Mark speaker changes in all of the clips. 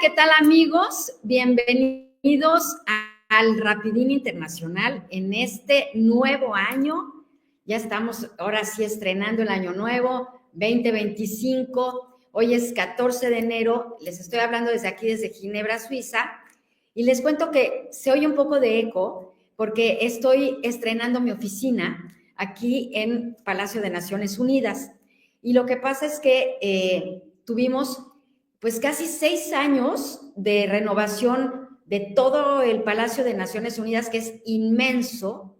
Speaker 1: ¿qué tal amigos? Bienvenidos al Rapidín Internacional en este nuevo año. Ya estamos ahora sí estrenando el año nuevo, 2025. Hoy es 14 de enero, les estoy hablando desde aquí, desde Ginebra, Suiza, y les cuento que se oye un poco de eco porque estoy estrenando mi oficina aquí en Palacio de Naciones Unidas. Y lo que pasa es que tuvimos pues casi 6 años de renovación de todo el Palacio de Naciones Unidas, que es inmenso,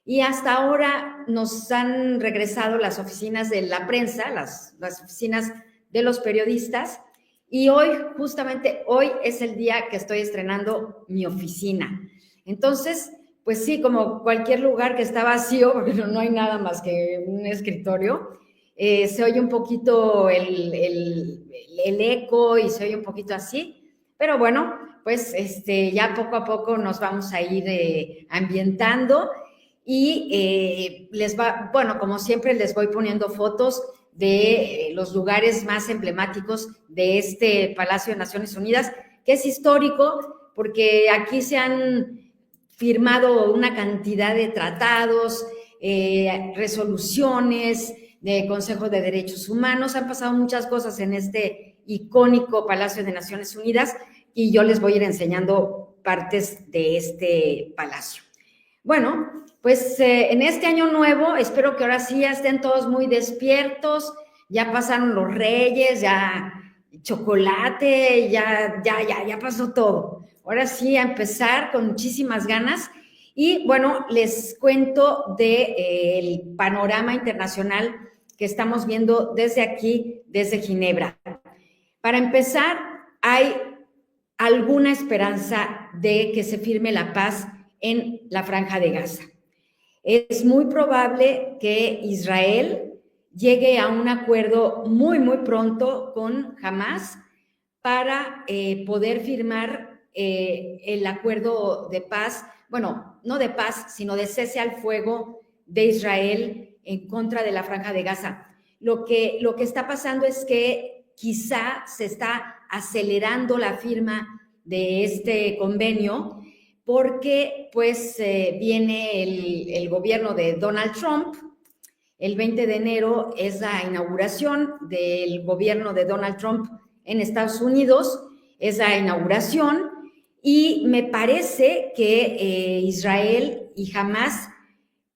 Speaker 1: y hasta ahora nos han regresado las oficinas de la prensa, las oficinas de los periodistas, y hoy, justamente hoy es el día que estoy estrenando mi oficina. Entonces, pues sí, como cualquier lugar que está vacío, porque no hay nada más que un escritorio, se oye un poquito el eco y se oye un poquito así, pero bueno, pues ya poco a poco nos vamos a ir ambientando y bueno, como siempre les voy poniendo fotos de los lugares más emblemáticos de este Palacio de Naciones Unidas, que es histórico porque aquí se han firmado una cantidad de tratados, resoluciones, de Consejo de Derechos Humanos, han pasado muchas cosas en este icónico Palacio de Naciones Unidas y yo les voy a ir enseñando partes de este palacio. Bueno, pues en este año nuevo, espero que ahora sí ya estén todos muy despiertos, ya pasaron los reyes, ya chocolate, ya pasó todo. Ahora sí a empezar con muchísimas ganas. Y bueno, les cuento del panorama internacional que estamos viendo desde aquí, desde Ginebra. Para empezar, hay alguna esperanza de que se firme la paz en la Franja de Gaza. Es muy probable que Israel llegue a un acuerdo muy pronto con Hamás para poder firmar el acuerdo de paz, bueno, no de paz, sino de cese al fuego de Israel en contra de la Franja de Gaza. Lo que está pasando es que quizá se está acelerando la firma de este convenio porque pues viene el gobierno de Donald Trump. El 20 de enero es la inauguración del gobierno de Donald Trump en Estados Unidos, es la inauguración, y me parece que Israel y Hamás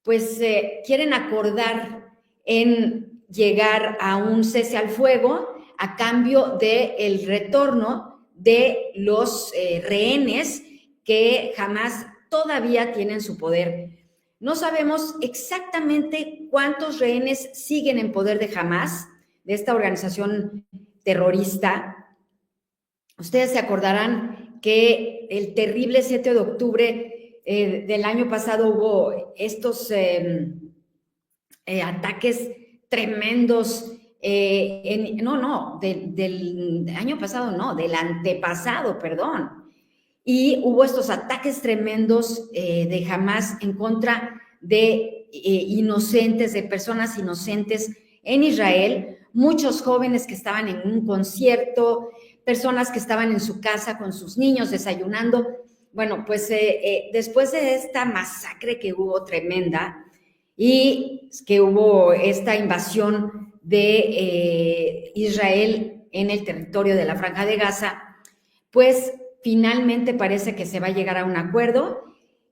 Speaker 1: pues quieren acordar en llegar a un cese al fuego a cambio del retorno de los rehenes que Hamás todavía tiene en su poder. No sabemos exactamente cuántos rehenes siguen en poder de Hamás, de esta organización terrorista. Ustedes se acordarán que el terrible 7 de octubre del año pasado hubo estos ataques tremendos. Del año pasado, no, del antepasado, perdón. Y hubo estos ataques tremendos de Hamás en contra de inocentes, de personas inocentes en Israel, muchos jóvenes que estaban en un concierto, personas que estaban en su casa con sus niños desayunando. Bueno, pues después de esta masacre que hubo tremenda y que hubo esta invasión de Israel en el territorio de la Franja de Gaza, pues finalmente parece que se va a llegar a un acuerdo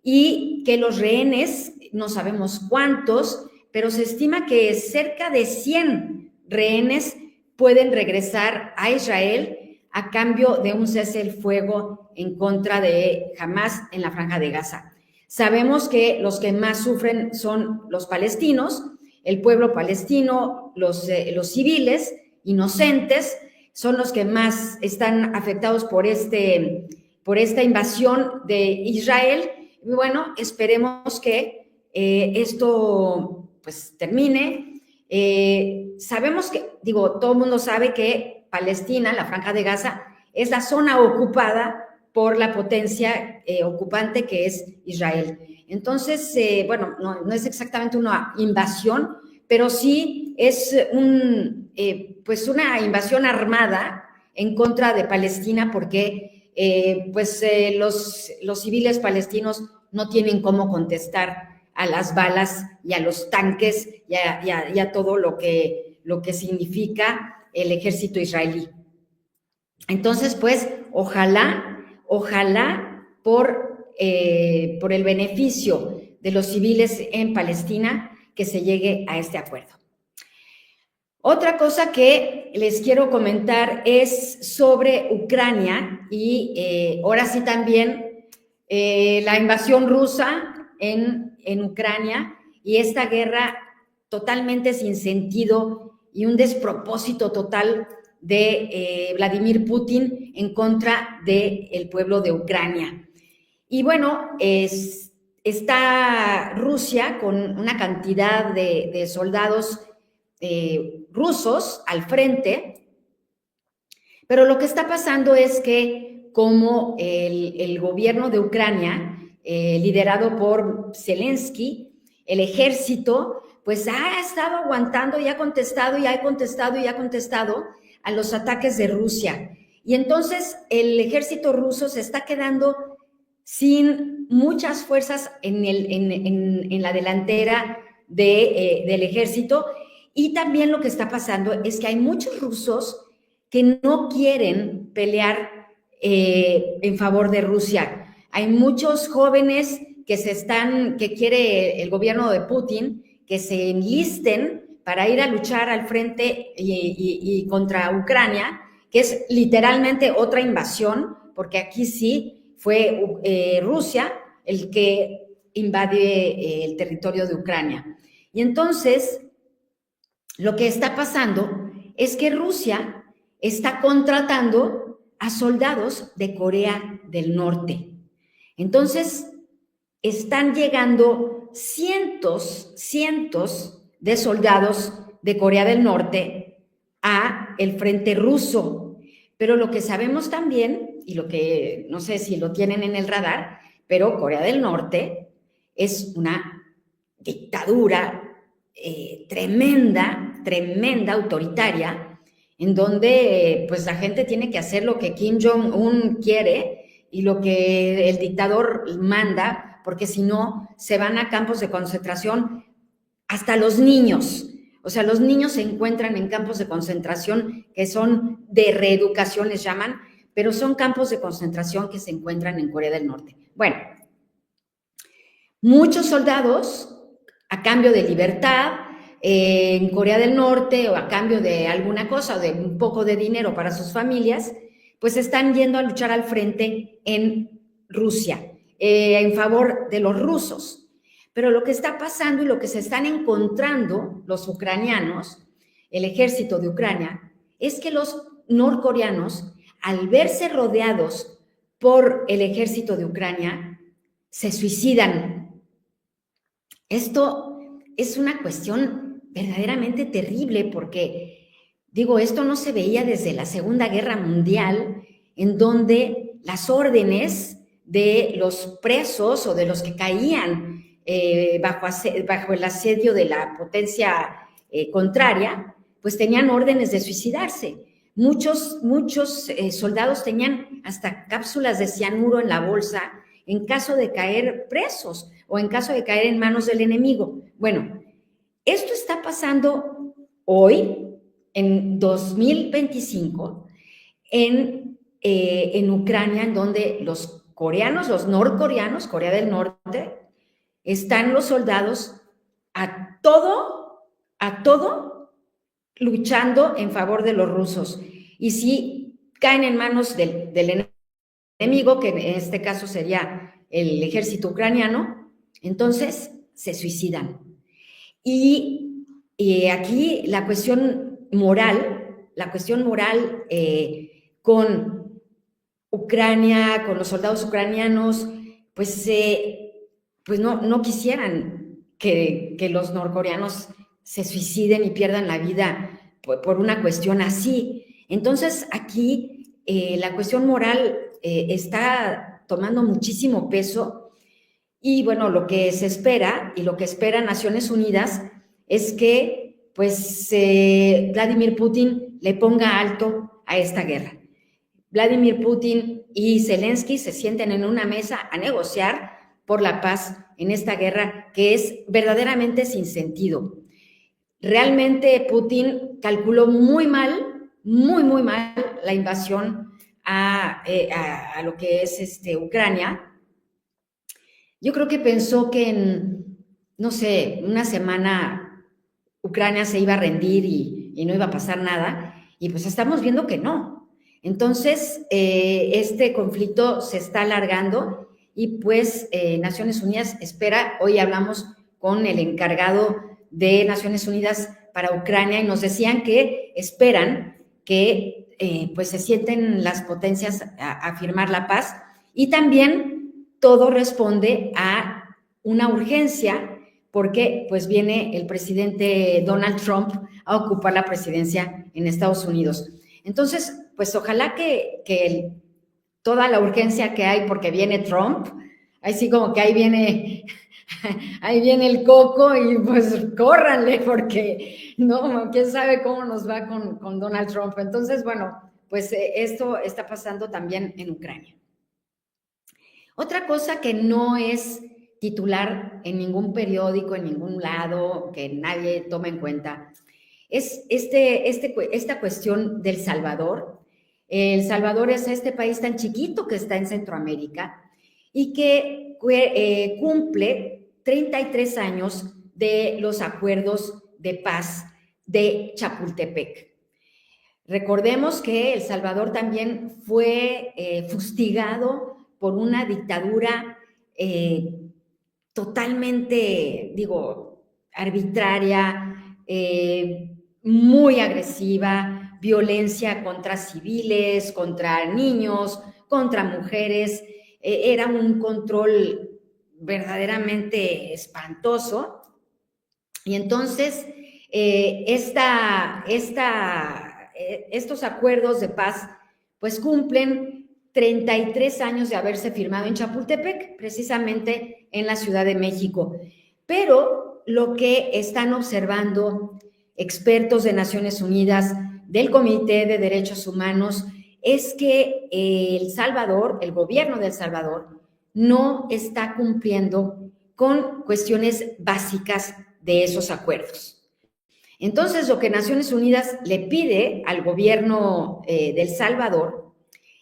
Speaker 1: y que los rehenes, no sabemos cuántos, pero se estima que cerca de 100 rehenes pueden regresar a Israel a cambio de un cese el fuego en contra de Hamás en la Franja de Gaza. Sabemos que los que más sufren son los palestinos, el pueblo palestino, los civiles inocentes, son los que más están afectados por esta invasión de Israel. Y bueno, esperemos que esto pues termine. Sabemos que, todo el mundo sabe que Palestina, la Franja de Gaza, es la zona ocupada por la potencia ocupante que es Israel. Entonces, bueno, no es exactamente una invasión, pero sí es pues una invasión armada en contra de Palestina porque los civiles palestinos no tienen cómo contestar a las balas y a los tanques y a todo lo que significa el ejército israelí. Entonces, pues, ojalá por el beneficio de los civiles en Palestina que se llegue a este acuerdo. Otra cosa que les quiero comentar es sobre Ucrania y ahora sí también la invasión rusa en Ucrania y esta guerra totalmente sin sentido y un despropósito total de Vladimir Putin en contra del pueblo de Ucrania. Y bueno, está Rusia con una cantidad de soldados rusos al frente, pero lo que está pasando es que como el gobierno de Ucrania, liderado por Zelensky, el ejército, pues ha estado aguantando y ha contestado a los ataques de Rusia. Y entonces el ejército ruso se está quedando sin muchas fuerzas en la delantera del ejército. Y también lo que está pasando es que hay muchos rusos que no quieren pelear en favor de Rusia. Hay muchos jóvenes que quiere el gobierno de Putin que se enlisten para ir a luchar al frente y contra Ucrania, que es literalmente otra invasión, porque aquí sí fue Rusia el que invade el territorio de Ucrania. Y entonces, lo que está pasando es que Rusia está contratando a soldados de Corea del Norte. Entonces, están llegando cientos de soldados de Corea del Norte a el frente ruso. Pero lo que sabemos también, y lo que no sé si lo tienen en el radar, pero Corea del Norte es una dictadura tremenda, autoritaria, en donde pues la gente tiene que hacer lo que Kim Jong-un quiere y lo que el dictador manda, porque si no, se van a campos de concentración hasta los niños. O sea, los niños se encuentran en campos de concentración que son de reeducación, les llaman, pero son campos de concentración que se encuentran en Corea del Norte. Bueno, muchos soldados, a cambio de libertad, en Corea del Norte o a cambio de alguna cosa o de un poco de dinero para sus familias, pues están yendo a luchar al frente en Rusia, en favor de los rusos. Pero lo que está pasando y lo que se están encontrando los ucranianos, el ejército de Ucrania, es que los norcoreanos, al verse rodeados por el ejército de Ucrania, se suicidan. Esto es una cuestión verdaderamente terrible porque, digo, esto no se veía desde la Segunda Guerra Mundial, en donde las órdenes de los presos o de los que caían bajo el asedio de la potencia contraria, pues tenían órdenes de suicidarse. Muchos soldados tenían hasta cápsulas de cianuro en la bolsa en caso de caer presos o en caso de caer en manos del enemigo. Bueno, esto está pasando hoy, en 2025, en Ucrania, en donde los norcoreanos, Corea del Norte, están los soldados a todo luchando en favor de los rusos. Y si caen en manos del enemigo, que en este caso sería el ejército ucraniano, entonces se suicidan. Y aquí la cuestión moral con Ucrania, con los soldados ucranianos, pues no quisieran que los norcoreanos se suiciden y pierdan la vida por una cuestión así. Entonces, aquí la cuestión moral está tomando muchísimo peso y, bueno, lo que se espera y lo que espera Naciones Unidas es que, pues, Vladimir Putin le ponga alto a esta guerra. Vladimir Putin y Zelensky se sienten en una mesa a negociar por la paz en esta guerra que es verdaderamente sin sentido. Realmente Putin calculó muy mal la invasión a lo que es Ucrania. Yo creo que pensó que en, no sé, una semana Ucrania se iba a rendir y no iba a pasar nada, y pues estamos viendo que no. Entonces, este conflicto se está alargando y pues Naciones Unidas espera, hoy hablamos con el encargado de Naciones Unidas para Ucrania y nos decían que esperan que pues se sienten las potencias a firmar la paz, y también todo responde a una urgencia porque pues viene el presidente Donald Trump a ocupar la presidencia en Estados Unidos. Entonces, pues ojalá que toda la urgencia que hay porque viene Trump, así como que ahí viene el coco y pues córranle porque no, quién sabe cómo nos va con Donald Trump. Entonces, bueno, pues esto está pasando también en Ucrania. Otra cosa que no es titular en ningún periódico, en ningún lado, que nadie toma en cuenta, es esta cuestión del Salvador. El Salvador es este país tan chiquito que está en Centroamérica y que cumple 33 años de los acuerdos de paz de Chapultepec. Recordemos que El Salvador también fue fustigado por una dictadura totalmente, arbitraria, muy agresiva, violencia contra civiles, contra niños, contra mujeres. Era un control verdaderamente espantoso. Y entonces, estos acuerdos de paz, pues cumplen 33 años de haberse firmado en Chapultepec, precisamente en la Ciudad de México. Pero lo que están observando expertos de Naciones Unidas, del Comité de Derechos Humanos, es que El Salvador, el gobierno de El Salvador, no está cumpliendo con cuestiones básicas de esos acuerdos. Entonces, lo que Naciones Unidas le pide al gobierno de El Salvador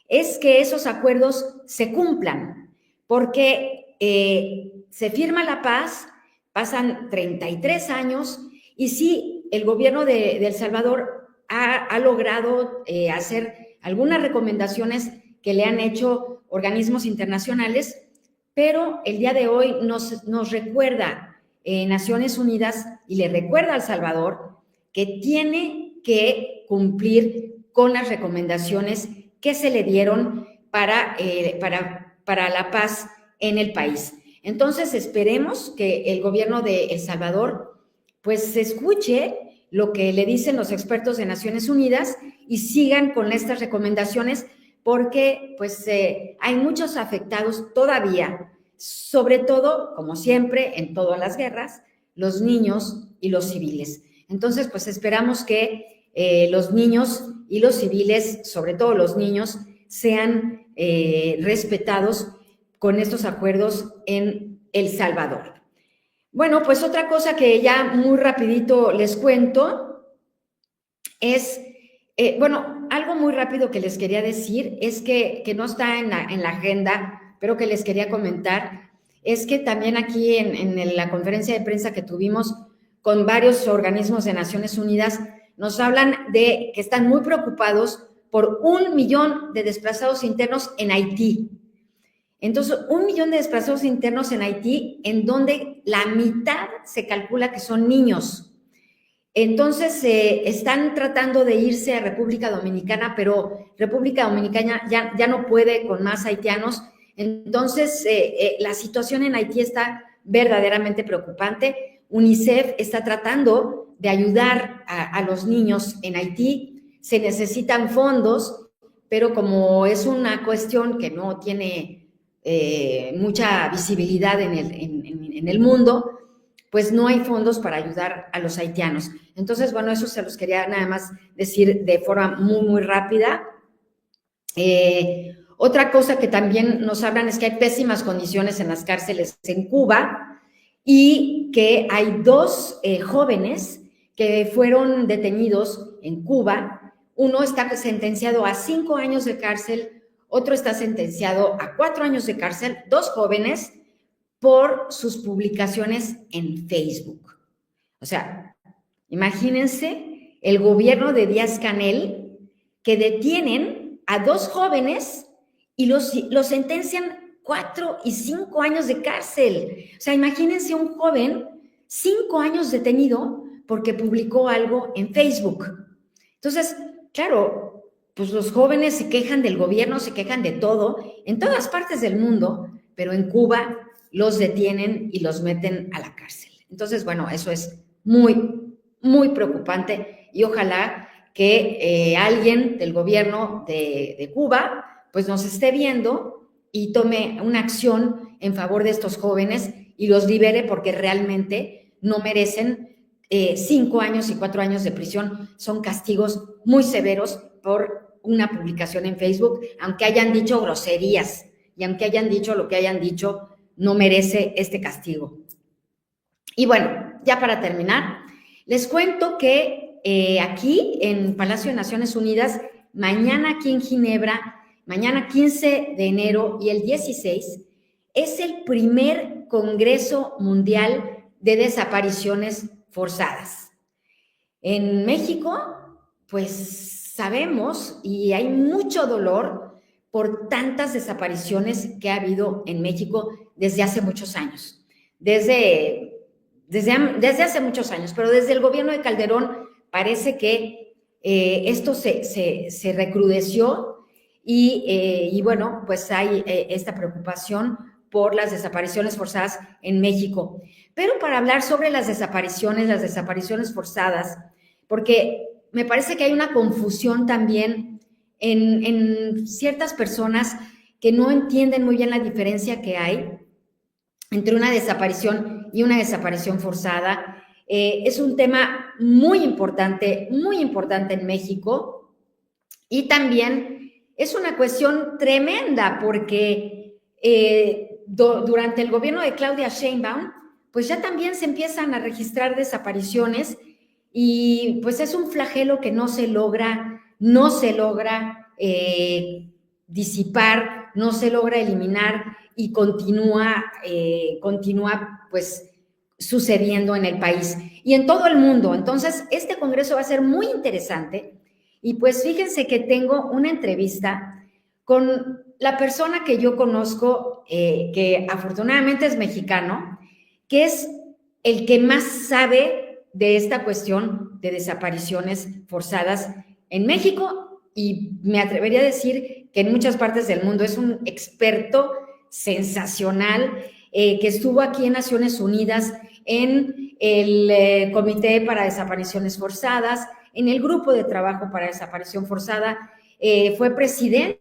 Speaker 1: es que esos acuerdos se cumplan, porque se firma la paz, pasan 33 años, y sí, el gobierno de El Salvador ha logrado hacer algunas recomendaciones que le han hecho organismos internacionales, pero el día de hoy nos recuerda Naciones Unidas y le recuerda a El Salvador que tiene que cumplir con las recomendaciones que se le dieron para la paz en el país. Entonces, esperemos que el gobierno de El Salvador pues escuche lo que le dicen los expertos de Naciones Unidas y sigan con estas recomendaciones, porque pues hay muchos afectados todavía, sobre todo, como siempre, en todas las guerras, los niños y los civiles. Entonces, pues esperamos que los niños y los civiles, sobre todo los niños, sean respetados con estos acuerdos en El Salvador. Bueno, pues otra cosa que ya muy rapidito les cuento es, algo muy rápido que les quería decir es que no está en la agenda, pero que les quería comentar, es que también aquí en la conferencia de prensa que tuvimos con varios organismos de Naciones Unidas, nos hablan de que están muy preocupados por 1 millón de desplazados internos en Haití. Entonces, 1 millón de desplazados internos en Haití, en donde la mitad se calcula que son niños. Entonces, están tratando de irse a República Dominicana, pero República Dominicana ya no puede con más haitianos. Entonces, la situación en Haití está verdaderamente preocupante. UNICEF está tratando de ayudar a los niños en Haití. Se necesitan fondos, pero como es una cuestión que no tiene mucha visibilidad en el mundo, pues no hay fondos para ayudar a los haitianos. Entonces, bueno, eso se los quería nada más decir de forma muy, muy rápida. Otra cosa que también nos hablan es que hay pésimas condiciones en las cárceles en Cuba y que hay dos jóvenes que fueron detenidos en Cuba. Uno está sentenciado a 5 años de cárcel, otro está sentenciado a 4 años de cárcel, dos jóvenes por sus publicaciones en Facebook. O sea, imagínense el gobierno de Díaz-Canel que detienen a dos jóvenes y los sentencian 4 y 5 años de cárcel. O sea, imagínense un joven 5 años detenido porque publicó algo en Facebook. Entonces, claro, pues los jóvenes se quejan del gobierno, se quejan de todo, en todas partes del mundo, pero en Cuba los detienen y los meten a la cárcel. Entonces, bueno, eso es muy, muy preocupante y ojalá que alguien del gobierno de Cuba pues nos esté viendo y tome una acción en favor de estos jóvenes y los libere porque realmente no merecen 5 años y 4 años de prisión. Son castigos muy severos por una publicación en Facebook, aunque hayan dicho groserías y aunque hayan dicho lo que hayan dicho, no merece este castigo. Y bueno, ya para terminar, les cuento que aquí en Palacio de Naciones Unidas, mañana aquí en Ginebra, mañana 15 de enero y el 16, es el primer Congreso Mundial de Desapariciones Forzadas. En México, pues sabemos y hay mucho dolor por tantas desapariciones que ha habido en México desde hace muchos años. Desde hace muchos años, pero desde el gobierno de Calderón parece que esto se recrudeció y bueno, pues hay esta preocupación por las desapariciones forzadas en México. Pero para hablar sobre las desapariciones forzadas, porque me parece que hay una confusión también en ciertas personas que no entienden muy bien la diferencia que hay entre una desaparición y una desaparición forzada. Es un tema muy importante en México y también es una cuestión tremenda porque durante el gobierno de Claudia Sheinbaum, pues ya también se empiezan a registrar desapariciones y pues es un flagelo que no se logra disipar, no se logra eliminar y continúa pues sucediendo en el país y en todo el mundo. Entonces, este congreso va a ser muy interesante y pues fíjense que tengo una entrevista con la persona que yo conozco, que afortunadamente es mexicano, que es el que más sabe de esta cuestión de desapariciones forzadas en México y me atrevería a decir que en muchas partes del mundo. Es un experto sensacional que estuvo aquí en Naciones Unidas en el Comité para Desapariciones Forzadas, en el Grupo de Trabajo para Desaparición Forzada, fue presidente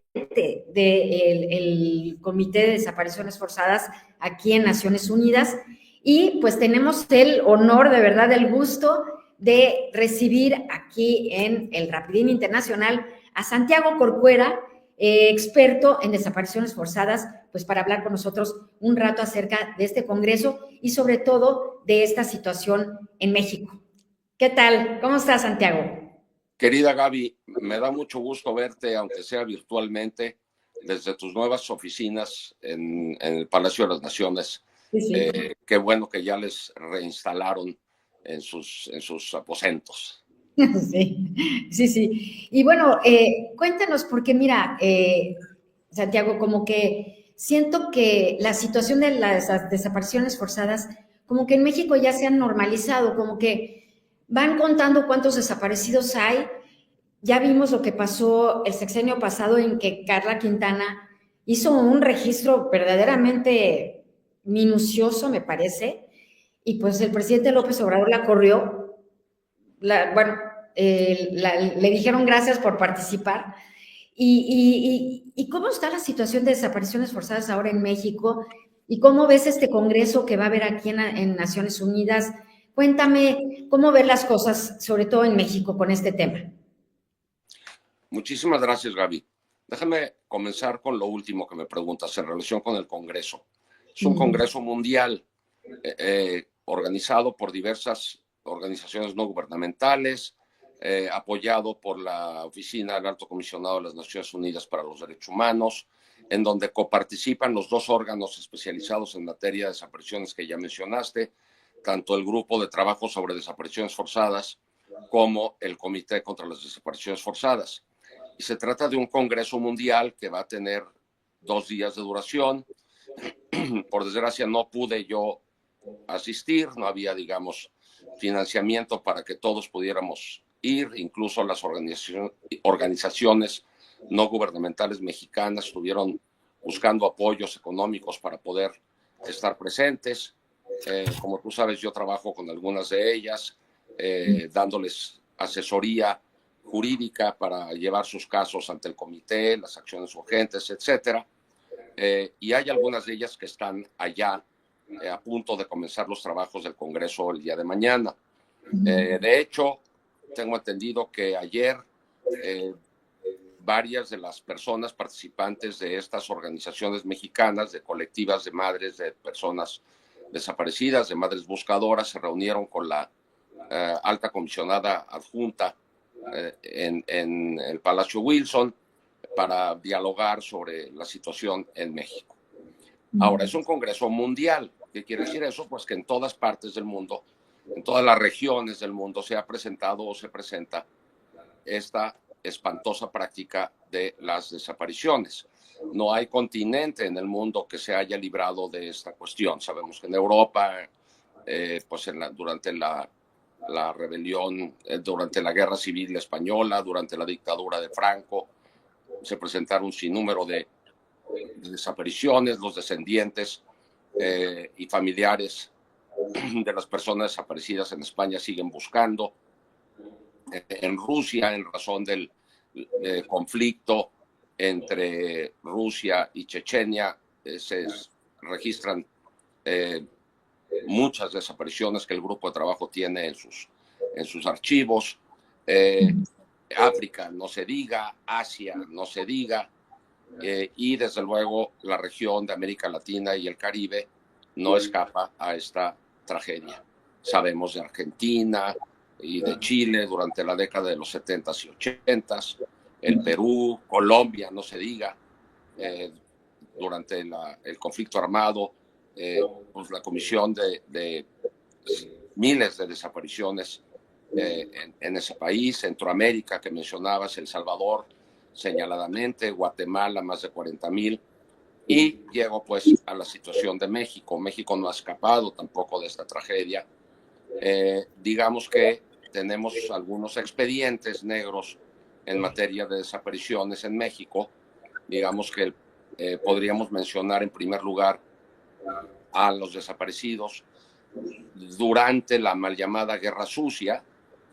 Speaker 1: del Comité de Desapariciones Forzadas aquí en Naciones Unidas y pues tenemos el honor, de verdad, el gusto de recibir aquí en el Rapidín Internacional a Santiago Corcuera, experto en desapariciones forzadas, pues para hablar con nosotros un rato acerca de este congreso y sobre todo de esta situación en México. ¿Qué tal? ¿Cómo estás, Santiago?
Speaker 2: Querida Gaby, me da mucho gusto verte, aunque sea virtualmente, desde tus nuevas oficinas en el Palacio de las Naciones.
Speaker 1: Sí, sí.
Speaker 2: Qué bueno que ya les reinstalaron en sus aposentos.
Speaker 1: Sí, sí, sí. Y bueno, cuéntanos, porque mira, Santiago, como que siento que la situación de las desapariciones forzadas, como que en México ya se han normalizado, como que van contando cuántos desaparecidos hay. Ya vimos lo que pasó el sexenio pasado en que Carla Quintana hizo un registro verdaderamente minucioso, me parece, y pues el presidente López Obrador la corrió. Bueno, le dijeron gracias por participar. ¿Y cómo está la situación de desapariciones forzadas ahora en México? ¿Y cómo ves este congreso que va a haber aquí en Naciones Unidas? Cuéntame cómo ves las cosas, sobre todo en México, con este tema.
Speaker 2: Muchísimas gracias, Gaby. Déjame comenzar con lo último que me preguntas en relación con el Congreso. Es un Congreso mundial organizado por diversas organizaciones no gubernamentales, apoyado por la Oficina del Alto Comisionado de las Naciones Unidas para los Derechos Humanos, en donde coparticipan los dos órganos especializados en materia de desapariciones que ya mencionaste, tanto el Grupo de Trabajo sobre Desapariciones Forzadas como el Comité contra las Desapariciones Forzadas. Y se trata de un congreso mundial que va a tener 2 días de duración. Por desgracia no pude yo asistir, no había, digamos, financiamiento para que todos pudiéramos ir, incluso las organizaciones no gubernamentales mexicanas estuvieron buscando apoyos económicos para poder estar presentes. Como tú sabes, yo trabajo con algunas de ellas, dándoles asesoría jurídica para llevar sus casos ante el comité, las acciones urgentes, etcétera. Y hay algunas de ellas que están allá a punto de comenzar los trabajos del Congreso el día de mañana. De hecho, tengo entendido que ayer varias de las personas participantes de estas organizaciones mexicanas, de colectivas de madres de personas desaparecidas, de madres buscadoras, se reunieron con la alta comisionada adjunta en el Palacio Wilson para dialogar sobre la situación en México. Ahora, es un congreso mundial. ¿Qué quiere decir eso? Pues que en todas partes del mundo, en todas las regiones del mundo, se ha presentado o se presenta esta espantosa práctica de las desapariciones. No hay continente en el mundo que se haya librado de esta cuestión. Sabemos que en Europa, pues durante la rebelión, durante la Guerra Civil Española, durante la dictadura de Franco, se presentaron un sinnúmero de desapariciones. Los descendientes y familiares de las personas desaparecidas en España siguen buscando. En Rusia, en razón del conflicto entre Rusia y Chechenia, se registran muchas desapariciones que el grupo de trabajo tiene en sus archivos. África, no se diga; Asia, no se diga; y desde luego la región de América Latina y el Caribe no escapa a esta tragedia. Sabemos de Argentina y de Chile durante la década de los 70s y 80s, el Perú, Colombia, no se diga, durante el conflicto armado, pues la comisión de miles de desapariciones en ese país. Centroamérica, que mencionabas, El Salvador señaladamente, Guatemala, más de 40,000. Y llego pues a la situación de México. México no ha escapado tampoco de esta tragedia. Digamos que tenemos algunos expedientes negros en materia de desapariciones en México. Digamos que podríamos mencionar en primer lugar a los desaparecidos durante la mal llamada Guerra Sucia,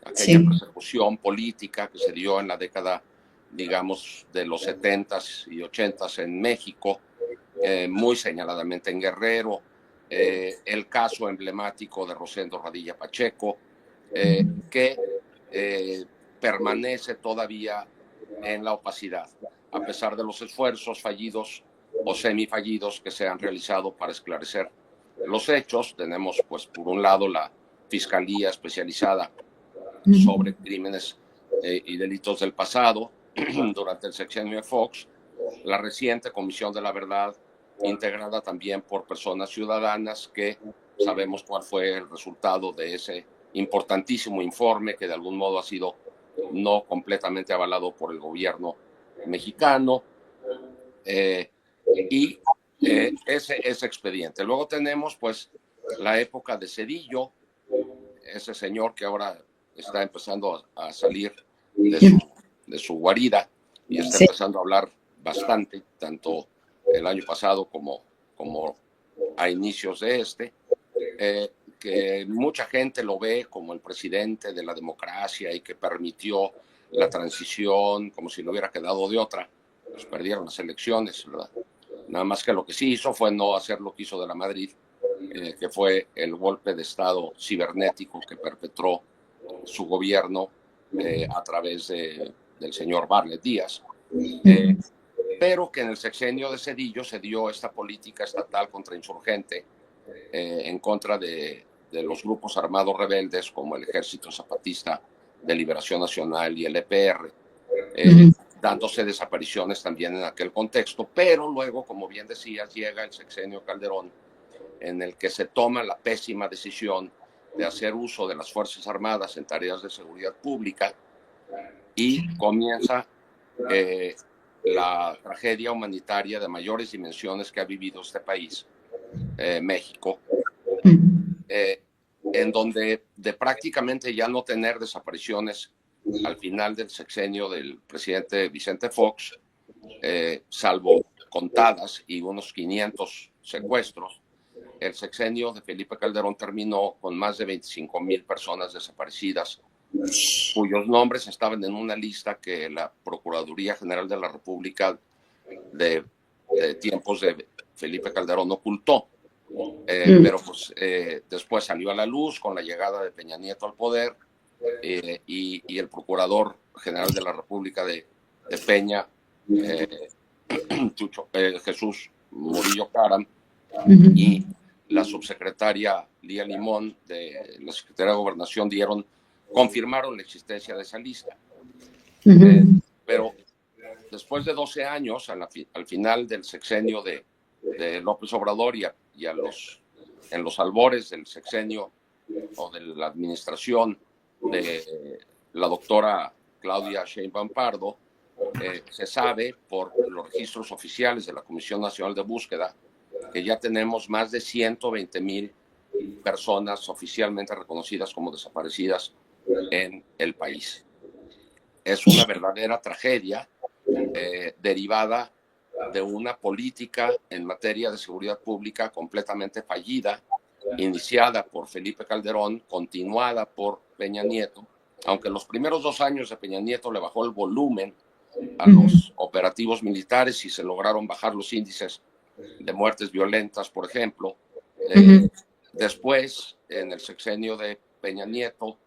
Speaker 2: aquella persecución política que se dio en la década, digamos, de los 70s y 80s en México, muy señaladamente en Guerrero, el caso emblemático de Rosendo Radilla Pacheco, que permanece todavía en la opacidad, a pesar de los esfuerzos fallidos o semifallidos que se han realizado para esclarecer los hechos. Tenemos, pues, por un lado, la Fiscalía Especializada sobre Crímenes y Delitos del Pasado durante el sexenio de Fox, la reciente Comisión de la Verdad, integrada también por personas ciudadanas, que sabemos cuál fue el resultado de ese importantísimo informe que de algún modo ha sido no completamente avalado por el gobierno mexicano, y ese expediente. Luego tenemos pues la época de Zedillo, ese señor que ahora está empezando a salir de su guarida y está empezando a hablar bastante, tanto el año pasado como a inicios de que mucha gente lo ve como el presidente de la democracia y que permitió la transición como si no hubiera quedado de otra. Pues perdieron las elecciones, ¿verdad? Nada más que lo que sí hizo fue no hacer lo que hizo de la Madrid, que fue el golpe de Estado cibernético que perpetró su gobierno a través del señor Barlet Díaz. pero que en el sexenio de Zedillo se dio esta política estatal contrainsurgente en contra de los grupos armados rebeldes como el Ejército Zapatista de Liberación Nacional y el EPR, dándose desapariciones también en aquel contexto, pero luego, como bien decías, llega el sexenio Calderón, en el que se toma la pésima decisión de hacer uso de las Fuerzas Armadas en tareas de seguridad pública y comienza la tragedia humanitaria de mayores dimensiones que ha vivido este país, México, en donde de prácticamente ya no tener desapariciones al final del sexenio del presidente Vicente Fox, salvo contadas y unos 500 secuestros, el sexenio de Felipe Calderón terminó con más de 25,000 personas desaparecidas, cuyos nombres estaban en una lista que la Procuraduría General de la República de tiempos de Felipe Calderón ocultó. Pero pues después salió a la luz con la llegada de Peña Nieto al poder y el Procurador General de la República de Peña, Jesús Murillo Caram, y la subsecretaria Lía Limón de la Secretaría de Gobernación confirmaron la existencia de esa lista. Pero después de 12 años, al final del sexenio de López Obrador y en los albores del sexenio o de la administración de la doctora Claudia Sheinbaum Pardo, se sabe por los registros oficiales de la Comisión Nacional de Búsqueda que ya tenemos más de 120,000 personas oficialmente reconocidas como desaparecidas en el país. Es una verdadera tragedia derivada de una política en materia de seguridad pública completamente fallida, iniciada por Felipe Calderón, continuada por Peña Nieto, aunque en los primeros 2 años de Peña Nieto le bajó el volumen a los operativos militares y se lograron bajar los índices de muertes violentas, por ejemplo. Después, en el sexenio de Peña Nieto,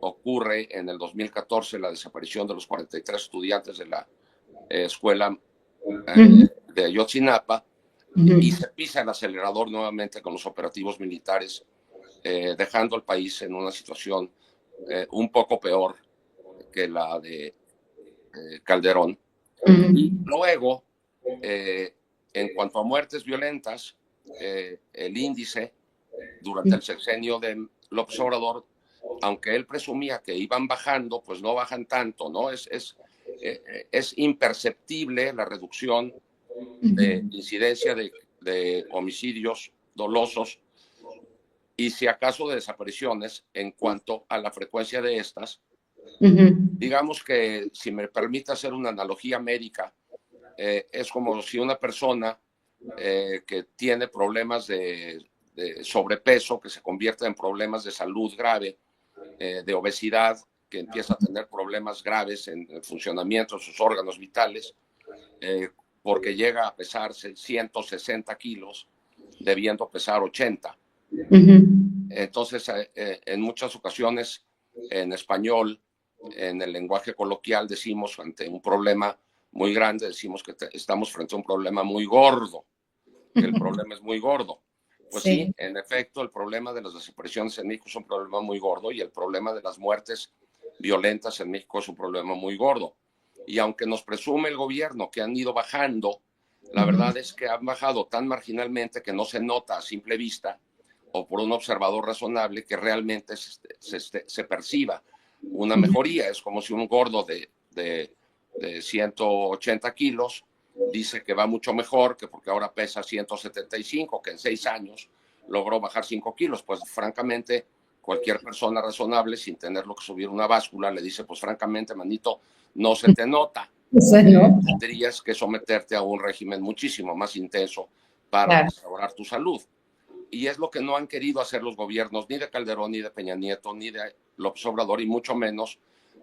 Speaker 2: ocurre en el 2014 la desaparición de los 43 estudiantes de la escuela de Ayotzinapa, y se pisa el acelerador nuevamente con los operativos militares, dejando al país en una situación un poco peor que la de Calderón. Y luego, en cuanto a muertes violentas, el índice durante el sexenio de López Obrador, aunque él presumía que iban bajando, pues no bajan tanto, ¿no? Es imperceptible la reducción de incidencia de homicidios dolosos y si acaso de desapariciones. En cuanto a la frecuencia de estas, digamos que, si me permite hacer una analogía médica, es como si una persona que tiene problemas de sobrepeso, que se convierte en problemas de salud grave, de obesidad, que empieza a tener problemas graves en el funcionamiento de sus órganos vitales, porque llega a pesar 160 kilos, debiendo pesar 80. Entonces, en muchas ocasiones, en español, en el lenguaje coloquial, decimos ante un problema muy grande, decimos que estamos frente a un problema muy gordo, que el problema es muy gordo. Pues sí, en efecto, el problema de las desapariciones en México es un problema muy gordo y el problema de las muertes violentas en México es un problema muy gordo. Y aunque nos presume el gobierno que han ido bajando, la verdad es que han bajado tan marginalmente que no se nota a simple vista o por un observador razonable que realmente se perciba una mejoría. Es como si un gordo de 180 kilos dice que va mucho mejor, que porque ahora pesa 175, que en 6 años logró bajar 5 kilos. Pues francamente, cualquier persona razonable, sin tenerlo que subir una báscula, le dice, pues francamente, manito, no se te nota. Tendrías que someterte a un régimen muchísimo más intenso para restaurar tu salud. Y es lo que no han querido hacer los gobiernos, ni de Calderón, ni de Peña Nieto, ni de López Obrador, y mucho menos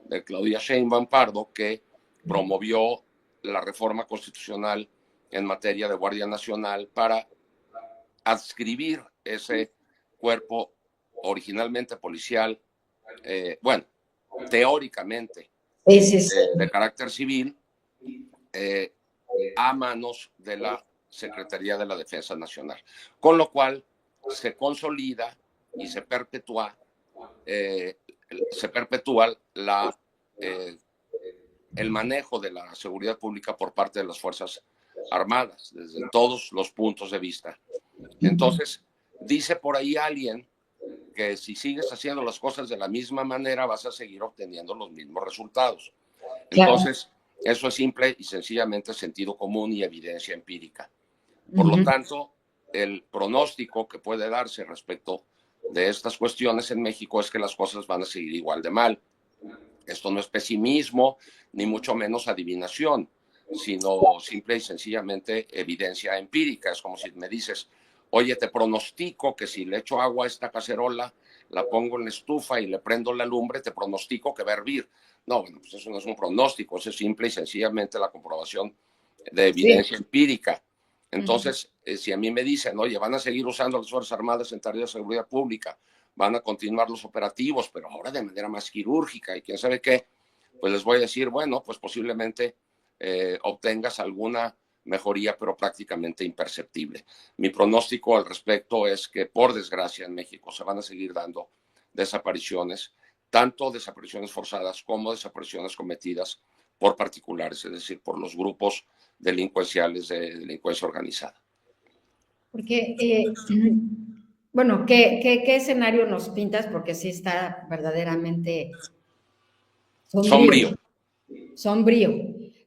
Speaker 2: de Claudia Sheinbaum Pardo, que promovió la reforma constitucional en materia de Guardia Nacional para adscribir ese cuerpo originalmente policial, bueno, teóricamente de carácter civil, a manos de la Secretaría de la Defensa Nacional, con lo cual se consolida y se perpetúa el manejo de la seguridad pública por parte de las Fuerzas Armadas, desde todos los puntos de vista. Entonces, dice por ahí alguien que si sigues haciendo las cosas de la misma manera vas a seguir obteniendo los mismos resultados. Entonces, eso es simple y sencillamente sentido común y evidencia empírica. Por lo tanto, el pronóstico que puede darse respecto de estas cuestiones en México es que las cosas van a seguir igual de mal. Esto no es pesimismo, ni mucho menos adivinación, sino simple y sencillamente evidencia empírica. Es como si me dices, oye, te pronostico que si le echo agua a esta cacerola, la pongo en la estufa y le prendo la lumbre, te pronostico que va a hervir. No, bueno, pues eso no es un pronóstico, eso es simple y sencillamente la comprobación de evidencia empírica. Entonces, si a mí me dicen, oye, van a seguir usando las Fuerzas Armadas en tareas de seguridad pública, van a continuar los operativos, pero ahora de manera más quirúrgica y quién sabe qué, pues les voy a decir, bueno, pues posiblemente obtengas alguna mejoría, pero prácticamente imperceptible. Mi pronóstico al respecto es que, por desgracia, en México se van a seguir dando desapariciones, tanto desapariciones forzadas como desapariciones cometidas por particulares, es decir, por los grupos delincuenciales de delincuencia organizada.
Speaker 1: Porque, bueno, ¿qué escenario nos pintas? Porque sí está verdaderamente sombrío. Sombrío.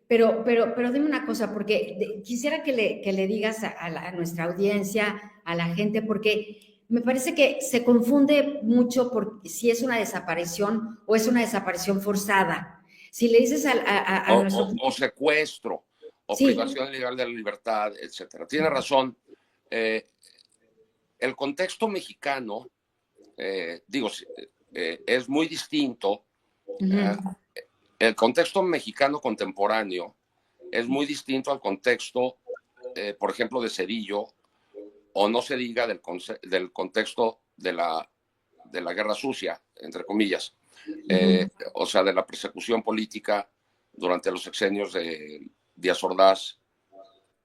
Speaker 1: Pero dime una cosa, porque quisiera que le digas a nuestra audiencia, a la gente, porque me parece que se confunde mucho por si es una desaparición o es una desaparición forzada. Si le dices a nuestro...
Speaker 2: O secuestro, o
Speaker 1: Sí.
Speaker 2: privación ilegal de la libertad, etcétera. Tiene razón. El contexto mexicano, es muy distinto. El contexto mexicano contemporáneo es muy distinto al contexto, por ejemplo, de Cedillo, o no se diga del contexto de la guerra sucia, entre comillas, o sea, de la persecución política durante los sexenios de Díaz Ordaz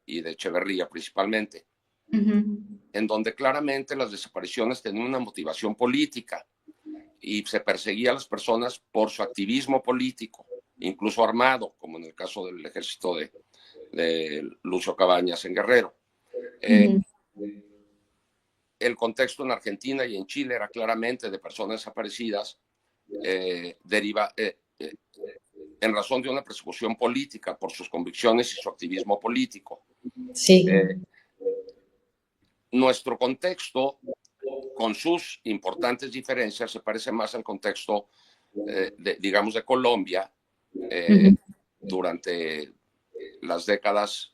Speaker 2: y de Echeverría principalmente, en donde claramente las desapariciones tenían una motivación política y se perseguía a las personas por su activismo político, incluso armado, como en el caso del ejército de Lucio Cabañas en Guerrero. El contexto en Argentina y en Chile era claramente de personas desaparecidas en razón de una persecución política por sus convicciones y su activismo político.
Speaker 1: Sí.
Speaker 2: Nuestro contexto, con sus importantes diferencias, se parece más al contexto, digamos, de Colombia durante las décadas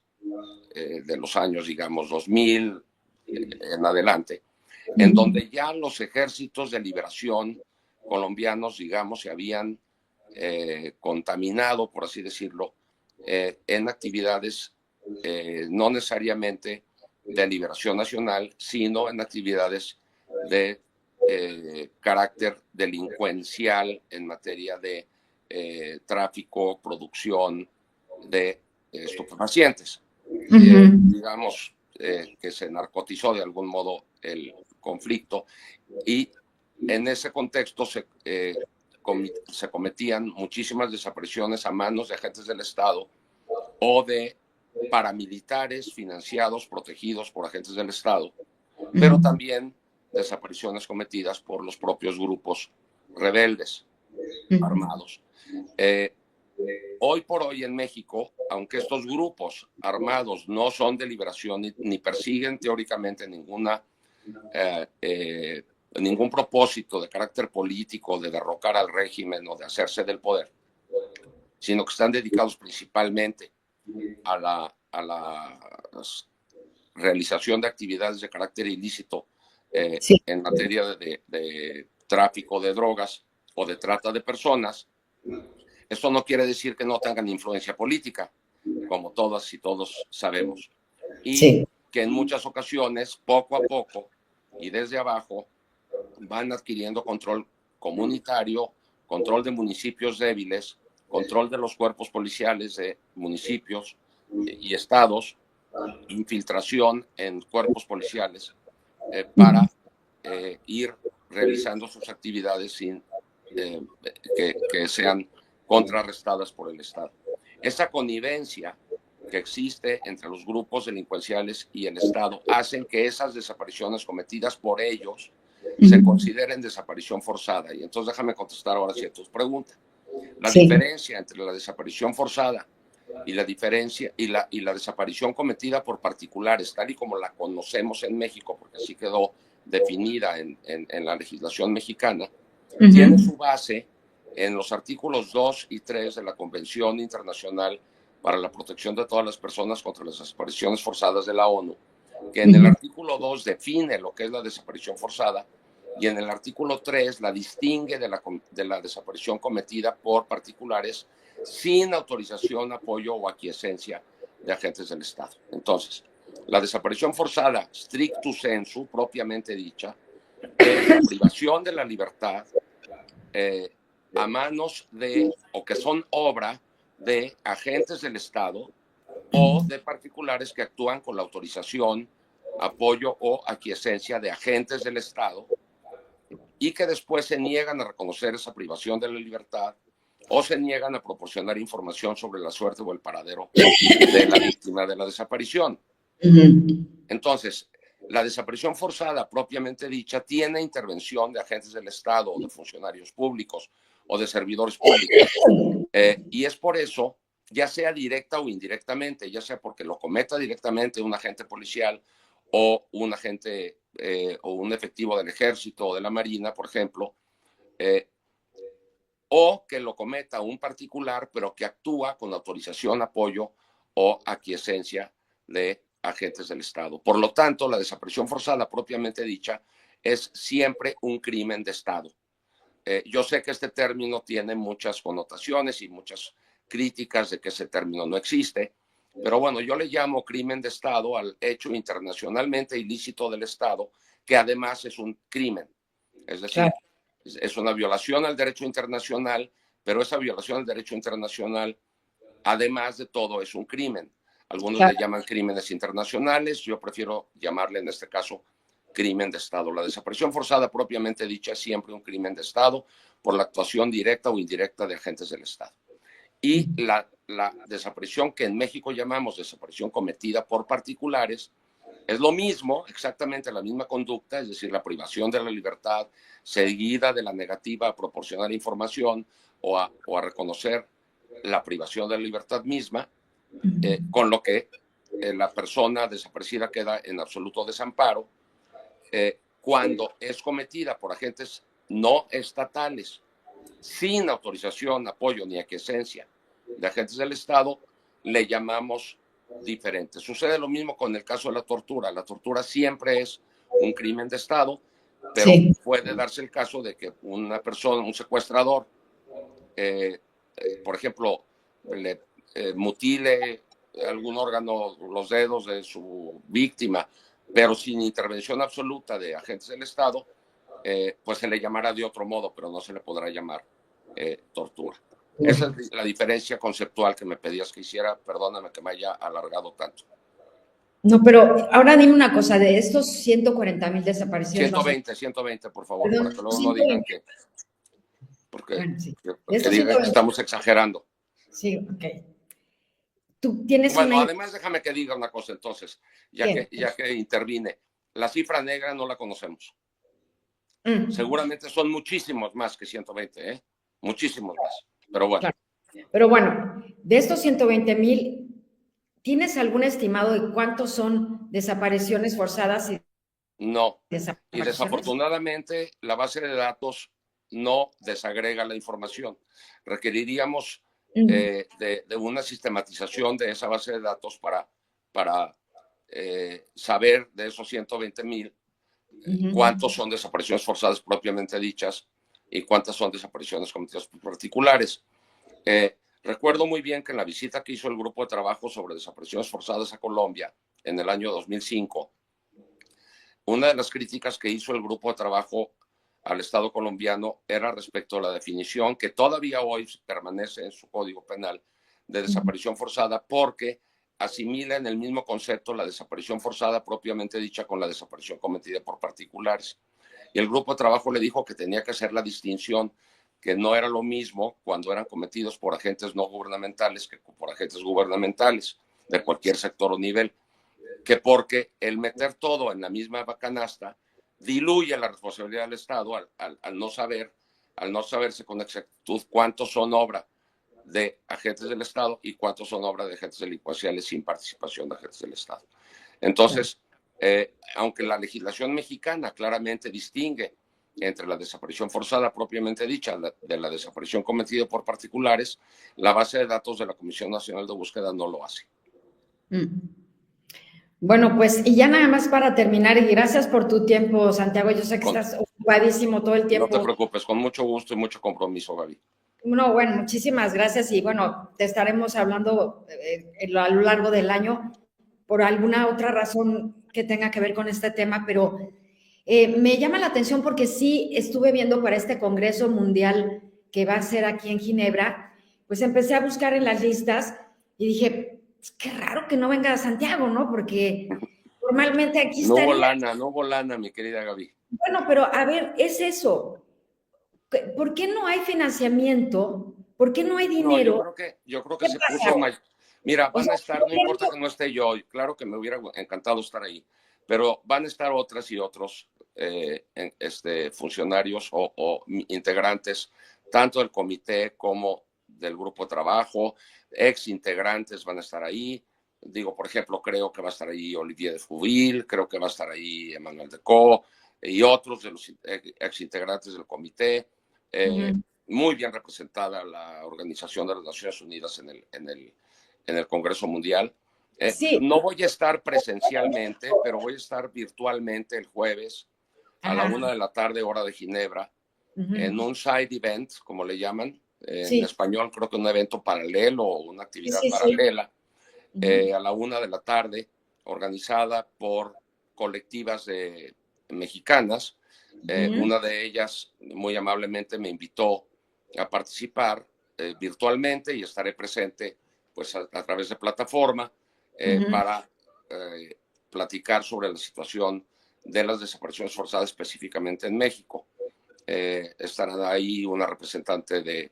Speaker 2: de los años, digamos, 2000 en adelante, en donde ya los ejércitos de liberación colombianos, digamos, se habían contaminado, por así decirlo, en actividades no necesariamente de liberación nacional, sino en actividades de carácter delincuencial en materia de tráfico, producción de estupefacientes. Digamos que se narcotizó de algún modo el conflicto y en ese contexto se cometían muchísimas desapariciones a manos de agentes del Estado o de paramilitares financiados, protegidos por agentes del Estado, pero también desapariciones cometidas por los propios grupos rebeldes armados. Hoy por hoy en México, aunque estos grupos armados no son de liberación ni persiguen teóricamente ningún propósito de carácter político de derrocar al régimen o de hacerse del poder, sino que están dedicados principalmente a la realización de actividades de carácter ilícito en materia de tráfico de drogas o de trata de personas. Esto no quiere decir que no tengan influencia política, como todas y todos sabemos, y que en muchas ocasiones, poco a poco y desde abajo, van adquiriendo control comunitario, control de municipios débiles, control de los cuerpos policiales de municipios, y estados infiltración en cuerpos policiales para ir realizando sus actividades sin que sean contrarrestadas por el Estado. Esa connivencia que existe entre los grupos delincuenciales y el Estado hacen que esas desapariciones cometidas por ellos se consideren desaparición forzada. Y entonces déjame contestar ahora sí a tus preguntas. La diferencia entre la desaparición forzada y la desaparición cometida por particulares, tal y como la conocemos en México, porque así quedó definida en la legislación mexicana, tiene su base en los artículos 2 y 3 de la Convención Internacional para la Protección de todas las personas contra las desapariciones forzadas de la ONU, que en el artículo 2 define lo que es la desaparición forzada y en el artículo 3 la distingue de la desaparición cometida por particulares sin autorización, apoyo o aquiescencia de agentes del Estado. Entonces, la desaparición forzada, stricto sensu, propiamente dicha, es la privación de la libertad a manos de, o que son obra de agentes del Estado o de particulares que actúan con la autorización, apoyo o aquiescencia de agentes del Estado y que después se niegan a reconocer esa privación de la libertad o se niegan a proporcionar información sobre la suerte o el paradero de la víctima de la desaparición. Entonces, la desaparición forzada propiamente dicha tiene intervención de agentes del Estado o de funcionarios públicos o de servidores públicos. Y es por eso, ya sea directa o indirectamente, ya sea porque lo cometa directamente un agente policial o un agente o un efectivo del Ejército o de la Marina, por ejemplo, o que lo cometa un particular, pero que actúa con autorización, apoyo o aquiescencia de agentes del Estado. Por lo tanto, la desaparición forzada propiamente dicha es siempre un crimen de Estado. Yo sé que este término tiene muchas connotaciones y muchas críticas de que ese término no existe, pero bueno, yo le llamo crimen de Estado al hecho internacionalmente ilícito del Estado, que además es un crimen. Es decir, claro, es una violación al derecho internacional, pero esa violación al derecho internacional, además de todo, es un crimen. Algunos le llaman crímenes internacionales, yo prefiero llamarle en este caso crimen de Estado. La desaparición forzada propiamente dicha es siempre un crimen de Estado por la actuación directa o indirecta de agentes del Estado. Y la desaparición que en México llamamos desaparición cometida por particulares es lo mismo, exactamente la misma conducta, es decir, la privación de la libertad seguida de la negativa a proporcionar información o a reconocer la privación de la libertad misma, con lo que la persona desaparecida queda en absoluto desamparo cuando es cometida por agentes no estatales, sin autorización, apoyo ni aquiescencia de agentes del Estado, le llamamos diferente. Sucede lo mismo con el caso de la tortura. La tortura siempre es un crimen de Estado, pero puede darse el caso de que una persona, un secuestrador, por ejemplo, le mutile algún órgano, los dedos de su víctima, pero sin intervención absoluta de agentes del Estado, pues se le llamará de otro modo, pero no se le podrá llamar tortura. Esa es la diferencia conceptual que me pedías que hiciera. Perdóname que me haya alargado tanto.
Speaker 1: No, pero ahora dime una cosa, de estos 140,000 desaparecidos...
Speaker 2: 120, por favor, para que luego no digan que... Porque, bueno, sí, que digan que estamos exagerando.
Speaker 1: Sí, ok. Tú tienes
Speaker 2: además déjame que diga una cosa entonces, ya que intervine. La cifra negra no la conocemos. Seguramente son muchísimos más que 120, ¿eh? Muchísimos más, pero bueno.
Speaker 1: Claro. Pero bueno, de estos 120,000, ¿tienes algún estimado de cuántos son desapariciones forzadas?
Speaker 2: No, y desafortunadamente la base de datos no desagrega la información. Requeriríamos de una sistematización de esa base de datos para saber de esos 120,000 cuántos son desapariciones forzadas propiamente dichas y cuántas son desapariciones cometidas por particulares. Recuerdo muy bien que en la visita que hizo el grupo de trabajo sobre desapariciones forzadas a Colombia en el año 2005, una de las críticas que hizo el grupo de trabajo al Estado colombiano era respecto a la definición que todavía hoy permanece en su Código Penal de desaparición forzada, porque asimila en el mismo concepto la desaparición forzada propiamente dicha con la desaparición cometida por particulares. Y el grupo de trabajo le dijo que tenía que hacer la distinción, que no era lo mismo cuando eran cometidos por agentes no gubernamentales que por agentes gubernamentales de cualquier sector o nivel, que porque el meter todo en la misma canasta diluye la responsabilidad del Estado al no saberse con exactitud cuántos son obra de agentes del Estado y cuántos son obra de agentes delincuenciales sin participación de agentes del Estado. Entonces, aunque la legislación mexicana claramente distingue entre la desaparición forzada propiamente dicha de la desaparición cometida por particulares, la base de datos de la Comisión Nacional de Búsqueda no lo hace.
Speaker 1: Bueno, pues y ya nada más para terminar, y gracias por tu tiempo, Santiago. Yo sé que estás ocupadísimo todo el tiempo.
Speaker 2: No te preocupes, con mucho gusto y mucho compromiso, Gaby.
Speaker 1: No, bueno, muchísimas gracias y bueno, te estaremos hablando a lo largo del año por alguna otra razón que tenga que ver con este tema, pero me llama la atención porque sí estuve viendo para este Congreso Mundial que va a ser aquí en Ginebra, pues empecé a buscar en las listas y dije, qué raro que no venga Santiago, ¿no? Porque normalmente aquí estaría.
Speaker 2: No hubo lana, mi querida Gaby.
Speaker 1: Bueno, pero a ver, es eso. ¿Por qué no hay financiamiento? ¿Por qué no hay dinero?
Speaker 2: No, yo creo que se puso más. Mira, van a estar, no importa que no esté yo, claro que me hubiera encantado estar ahí, pero van a estar otras y otros funcionarios o integrantes, tanto del comité como del grupo de trabajo, ex integrantes van a estar ahí. Digo, por ejemplo, creo que va a estar ahí Olivier de Fuville, creo que va a estar ahí Emmanuel Decaux y otros de los ex integrantes del comité. Muy bien representada la Organización de las Naciones Unidas en el Congreso Mundial.
Speaker 1: Sí.
Speaker 2: No voy a estar presencialmente, pero voy a estar virtualmente el jueves a la 1:00 p.m, hora de Ginebra, en un side event, como le llaman, en español creo que un evento paralelo o una actividad paralela, a la 1:00 p.m, organizada por colectivas mexicanas. Una de ellas muy amablemente me invitó a participar virtualmente y estaré presente pues a través de plataforma para platicar sobre la situación de las desapariciones forzadas específicamente en México. Estará ahí una representante de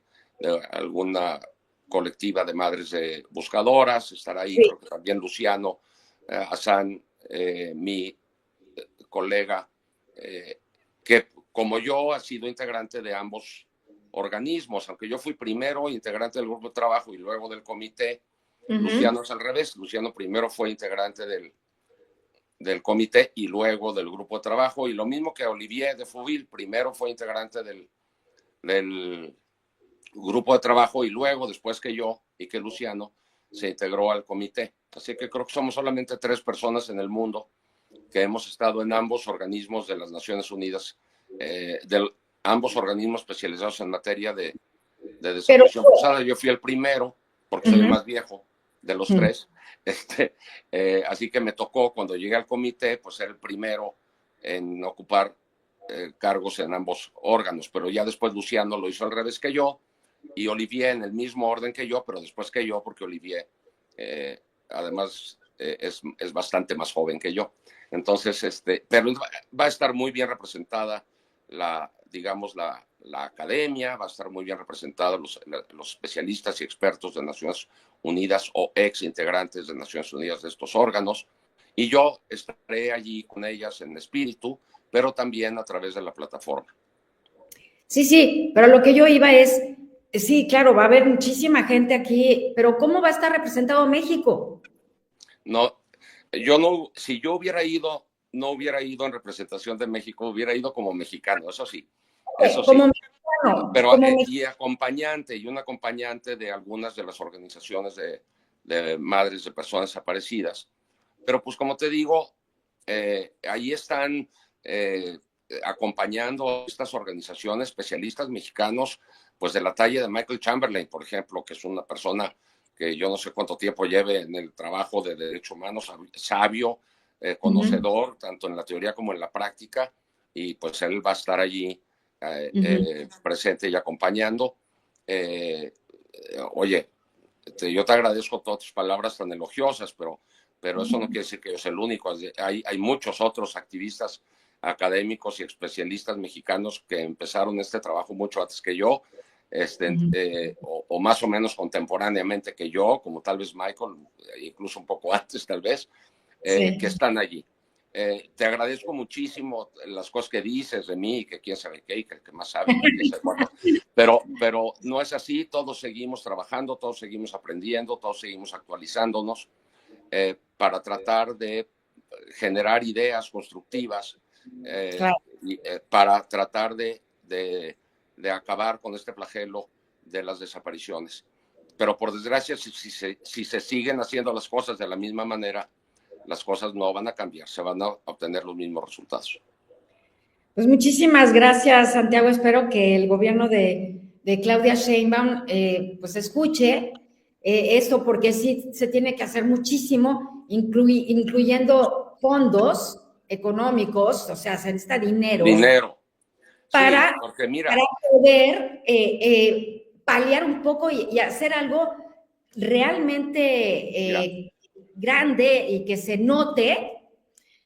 Speaker 2: alguna colectiva de madres de buscadoras, estará ahí creo que también Luciano Hassan, mi colega, que como yo ha sido integrante de ambos organismos, aunque yo fui primero integrante del grupo de trabajo y luego del comité. Luciano es al revés, Luciano primero fue integrante del comité y luego del grupo de trabajo, y lo mismo que Olivier de Fuville, primero fue integrante del grupo de trabajo y luego, después que yo y que Luciano, se integró al comité. Así que creo que somos solamente 3 personas en el mundo que hemos estado en ambos organismos de las Naciones Unidas, ambos organismos especializados en materia de desaparición forzada. Yo fui el primero, porque soy el más viejo de los 3. Así que me tocó, cuando llegué al comité, pues ser el primero en ocupar cargos en ambos órganos. Pero ya después Luciano lo hizo al revés que yo, y Olivier en el mismo orden que yo, pero después que yo, porque Olivier además es bastante más joven que yo. Entonces, pero va a estar muy bien representada la academia, va a estar muy bien representada los especialistas y expertos de Naciones Unidas o ex integrantes de Naciones Unidas de estos órganos, y yo estaré allí con ellas en espíritu, pero también a través de la plataforma.
Speaker 1: Sí, pero lo que yo iba es, sí, claro, va a haber muchísima gente aquí, pero ¿cómo va a estar representado México?
Speaker 2: No, si yo hubiera ido, no hubiera ido en representación de México, hubiera ido como mexicano, eso sí.
Speaker 1: Como mexicano.
Speaker 2: Pero y un acompañante de algunas de las organizaciones de madres de personas desaparecidas. Pero pues como te digo, ahí están acompañando estas organizaciones, especialistas mexicanos, pues de la talla de Michael Chamberlain, por ejemplo, que es una persona que yo no sé cuánto tiempo lleve en el trabajo de derechos humanos, sabio, conocedor, tanto en la teoría como en la práctica, y pues él va a estar allí presente y acompañando. Oye, yo te agradezco todas tus palabras tan elogiosas, pero eso no quiere decir que yo sea el único. Hay muchos otros activistas académicos y especialistas mexicanos que empezaron este trabajo mucho antes que yo, o más o menos contemporáneamente que yo, como tal vez Michael, incluso un poco antes tal vez, que están allí. Te agradezco muchísimo las cosas que dices de mí, que quién sabe qué, que más sabe, que quién sabe cuánto. Pero no es así, todos seguimos trabajando, todos seguimos aprendiendo, todos seguimos actualizándonos para tratar de generar ideas constructivas,
Speaker 1: Claro.
Speaker 2: para tratar de acabar con este flagelo de las desapariciones. Pero por desgracia, si se siguen haciendo las cosas de la misma manera, las cosas no van a cambiar, se van a obtener los mismos resultados.
Speaker 1: Pues muchísimas gracias, Santiago. Espero que el gobierno de Claudia Sheinbaum pues escuche esto, porque sí se tiene que hacer muchísimo, incluyendo fondos económicos, o sea, se necesita dinero. Para,
Speaker 2: Sí, porque mira,
Speaker 1: para poder paliar un poco y hacer algo realmente grande y que se note,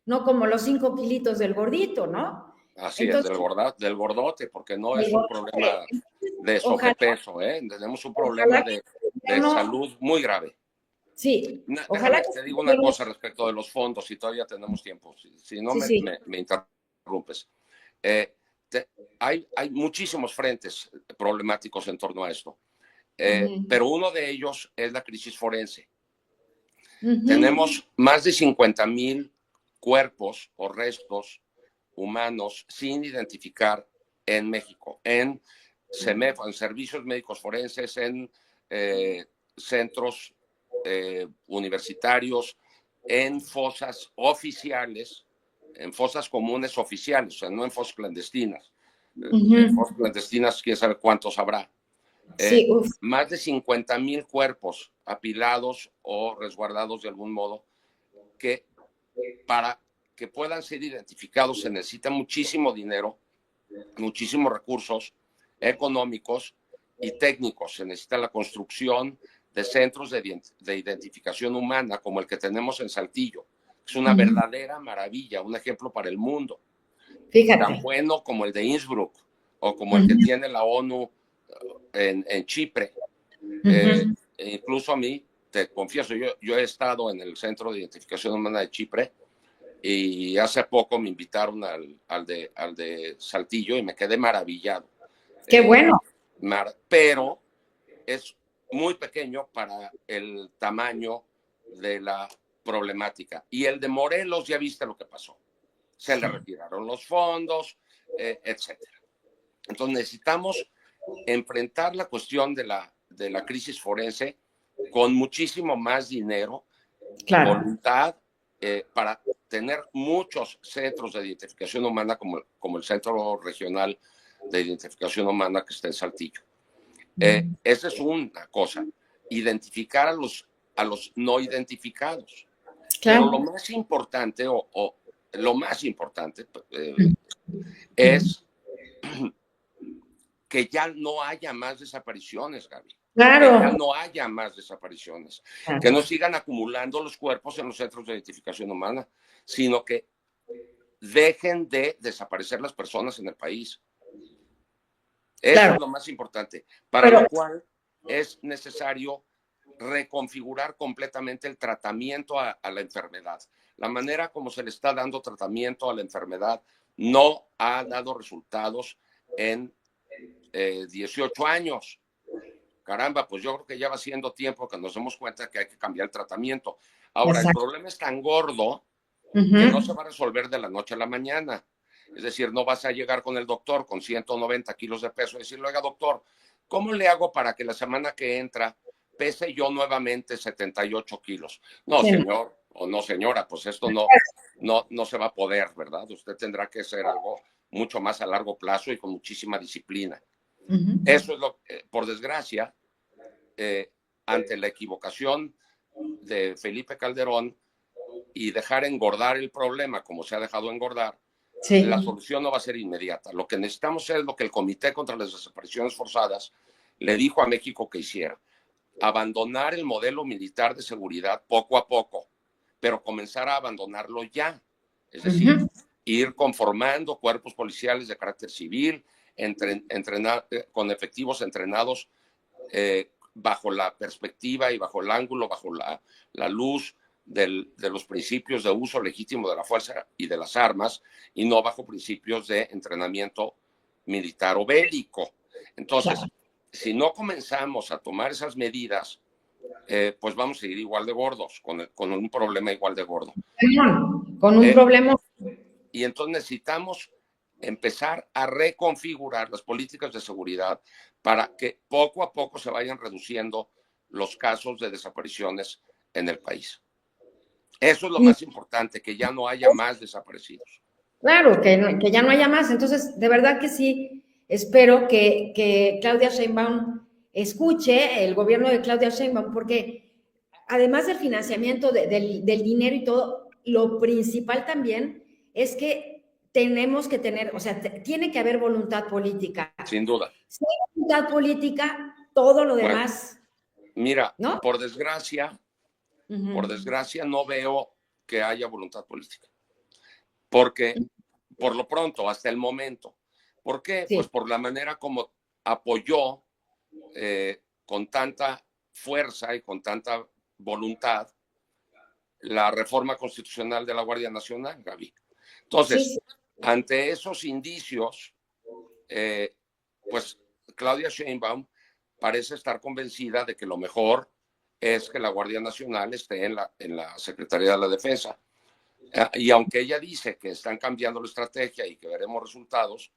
Speaker 1: no como los 5 kilitos del gordito, ¿no?
Speaker 2: Así es,
Speaker 1: Entonces,
Speaker 2: del gordote, porque no es un problema de
Speaker 1: ojalá,
Speaker 2: sobrepeso, tenemos un problema
Speaker 1: ojalá que
Speaker 2: de salud muy grave.
Speaker 1: Sí, ojalá
Speaker 2: Déjame,
Speaker 1: que
Speaker 2: te digo una cosa respecto de los fondos, si todavía tenemos tiempo, si no
Speaker 1: sí.
Speaker 2: me interrumpes. Hay muchísimos frentes problemáticos en torno a esto, pero uno de ellos es la crisis forense. Tenemos más de 50,000 cuerpos o restos humanos sin identificar en México, en CEMEF, en servicios médicos forenses, en centros universitarios, en fosas oficiales, en fosas comunes oficiales, o sea, no en fosas clandestinas. En fosas clandestinas, quién sabe cuántos habrá.
Speaker 1: Sí,
Speaker 2: más de 50,000 cuerpos apilados o resguardados de algún modo, que para que puedan ser identificados se necesita muchísimo dinero, muchísimos recursos económicos y técnicos. Se necesita la construcción de centros de identificación humana como el que tenemos en Saltillo. Es una verdadera maravilla, un ejemplo para el mundo.
Speaker 1: Fíjate.
Speaker 2: Tan bueno como el de Innsbruck o como el que tiene la ONU en Chipre. Incluso a mí, te confieso, yo he estado en el Centro de Identificación Humana de Chipre y hace poco me invitaron al de Saltillo y me quedé maravillado.
Speaker 1: Qué bueno.
Speaker 2: Pero es muy pequeño para el tamaño de la problemática. Y el de Morelos, ya viste lo que pasó. Se le retiraron los fondos, etcétera. Entonces necesitamos enfrentar la cuestión de la crisis forense con muchísimo más dinero, voluntad, para tener muchos centros de identificación humana como el Centro Regional de Identificación Humana que está en Saltillo. Esa es una cosa, identificar a los no identificados. Pero lo más importante, lo más importante es que ya no haya más desapariciones, Gaby.
Speaker 1: Claro.
Speaker 2: Que ya no haya más desapariciones. Que no sigan acumulando los cuerpos en los centros de identificación humana, sino que dejen de desaparecer las personas en el país. Eso es lo más importante. Para lo cual es necesario reconfigurar completamente el tratamiento a la enfermedad. La manera como se le está dando tratamiento a la enfermedad no ha dado resultados en 18 años. Caramba, pues yo creo que ya va siendo tiempo que nos demos cuenta que hay que cambiar el tratamiento. Ahora, el problema es tan gordo que no se va a resolver de la noche a la mañana. Es decir, no vas a llegar con el doctor con 190 kilos de peso y decirle, oiga, doctor, ¿cómo le hago para que la semana que entra pese yo nuevamente 78 kilos? No, señor, o no, señora, pues esto no se va a poder, ¿verdad? Usted tendrá que hacer algo mucho más a largo plazo y con muchísima disciplina. Eso es lo que, por desgracia, ante la equivocación de Felipe Calderón y dejar engordar el problema como se ha dejado engordar, la solución no va a ser inmediata. Lo que necesitamos es lo que el Comité contra las Desapariciones Forzadas le dijo a México que hiciera. abandonar el modelo militar de seguridad poco a poco, pero comenzar a abandonarlo ya. Es decir, ir conformando cuerpos policiales de carácter civil, con efectivos entrenados bajo la perspectiva y bajo el ángulo, bajo la luz de los principios de uso legítimo de la fuerza y de las armas, y no bajo principios de entrenamiento militar o bélico. Entonces, si no comenzamos a tomar esas medidas, pues vamos a ir igual de gordos, con un problema igual de gordo.
Speaker 1: Con un problema.
Speaker 2: Y entonces necesitamos empezar a reconfigurar las políticas de seguridad para que poco a poco se vayan reduciendo los casos de desapariciones en el país. Eso es lo más importante, que ya no haya más desaparecidos.
Speaker 1: Claro, que ya no haya más. Entonces, de verdad que sí, espero que Claudia Sheinbaum escuche, el gobierno de Claudia Sheinbaum, porque además del financiamiento del dinero y todo, lo principal también es que tenemos que tener, o sea, tiene que haber voluntad política.
Speaker 2: Sin duda.
Speaker 1: Si hay voluntad política, todo lo demás.
Speaker 2: Mira,
Speaker 1: ¿no?
Speaker 2: Por desgracia, no veo que haya voluntad política. Porque, por lo pronto, hasta el momento. ¿Por qué? Sí. Pues por la manera como apoyó con tanta fuerza y con tanta voluntad la reforma constitucional de la Guardia Nacional, Gaby. Entonces, ante esos indicios, pues Claudia Sheinbaum parece estar convencida de que lo mejor es que la Guardia Nacional esté en la Secretaría de la Defensa. Y aunque ella dice que están cambiando la estrategia y que veremos resultados,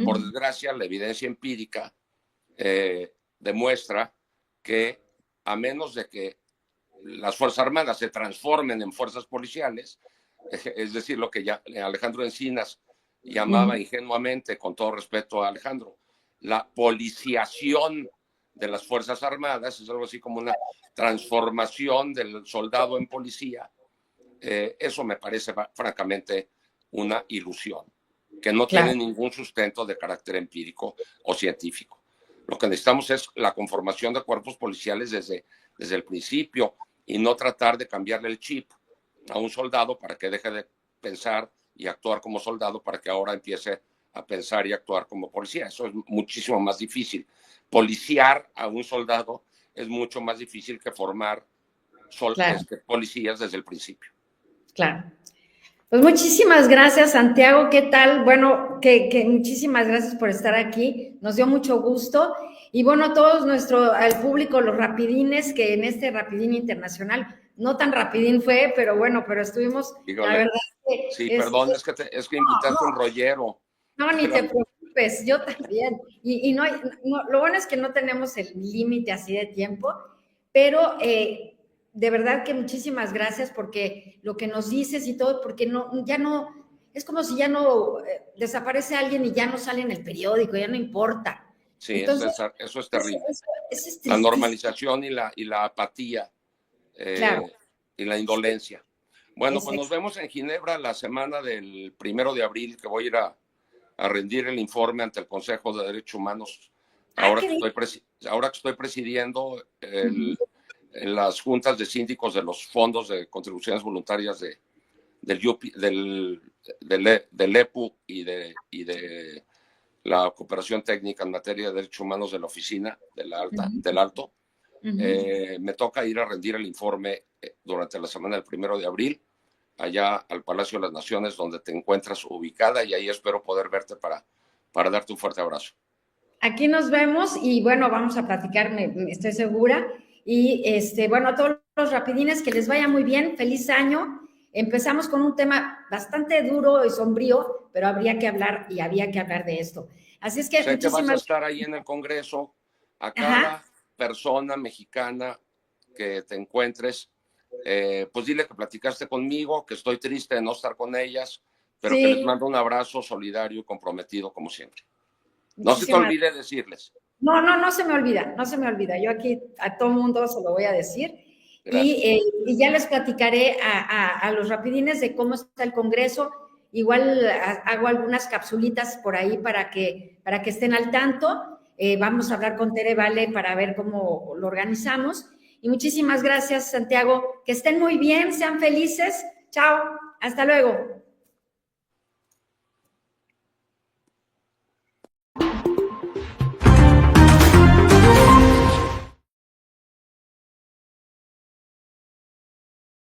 Speaker 2: por desgracia, la evidencia empírica demuestra que a menos de que las Fuerzas Armadas se transformen en fuerzas policiales, es decir, lo que ya Alejandro Encinas llamaba ingenuamente, con todo respeto a Alejandro, la policiación de las Fuerzas Armadas, es algo así como una transformación del soldado en policía. Eso me parece francamente una ilusión, que no tiene ningún sustento de carácter empírico o científico. Lo que necesitamos es la conformación de cuerpos policiales desde el principio y no tratar de cambiarle el chip a un soldado para que deje de pensar y actuar como soldado para que ahora empiece a pensar y actuar como policía. Eso es muchísimo más difícil. Policiar a un soldado es mucho más difícil que formar policías desde el principio.
Speaker 1: Claro. Pues muchísimas gracias, Santiago. ¿Qué tal? Bueno, que muchísimas gracias por estar aquí. Nos dio mucho gusto. Y bueno, todos al público, los rapidines, que en este rapidín internacional, no tan rapidín fue, pero bueno, pero estuvimos,
Speaker 2: Híjole.
Speaker 1: La verdad que...
Speaker 2: Sí, perdón, es que invitaste un rollero.
Speaker 1: No, ni te preocupes, yo también. Y no, lo bueno es que no tenemos el límite así de tiempo, pero... de verdad que muchísimas gracias porque lo que nos dices y todo, porque ya no, es como si ya no desaparece alguien y ya no sale en el periódico, ya no importa.
Speaker 2: Sí, entonces, eso es terrible. La normalización y la apatía y la indolencia. Bueno, pues nos vemos en Ginebra la semana del 1 de abril, que voy a ir a rendir el informe ante el Consejo de Derechos Humanos. Ahora que estoy presidiendo en las juntas de síndicos de los fondos de contribuciones voluntarias del EPU y de la cooperación técnica en materia de derechos humanos de la oficina del Alto. Me toca ir a rendir el informe durante la semana del 1 de abril, allá al Palacio de las Naciones, donde te encuentras ubicada, y ahí espero poder verte para darte un fuerte abrazo.
Speaker 1: Aquí nos vemos y bueno, vamos a platicar, estoy segura. Y bueno, a todos los rapidines, que les vaya muy bien, feliz año. Empezamos con un tema bastante duro y sombrío, pero había que hablar de esto. Así es que
Speaker 2: sé que vas a estar ahí en el Congreso. A cada persona mexicana que te encuentres, pues dile que platicaste conmigo, que estoy triste de no estar con ellas, pero que les mando un abrazo solidario y comprometido como siempre. No se te olvide decirles.
Speaker 1: No se me olvida. Yo aquí a todo mundo se lo voy a decir. Y ya les platicaré a los rapidines de cómo está el Congreso. Igual hago algunas capsulitas por ahí para que estén al tanto. Vamos a hablar con Tere Vale para ver cómo lo organizamos. Y muchísimas gracias, Santiago. Que estén muy bien, sean felices. Chao, hasta luego.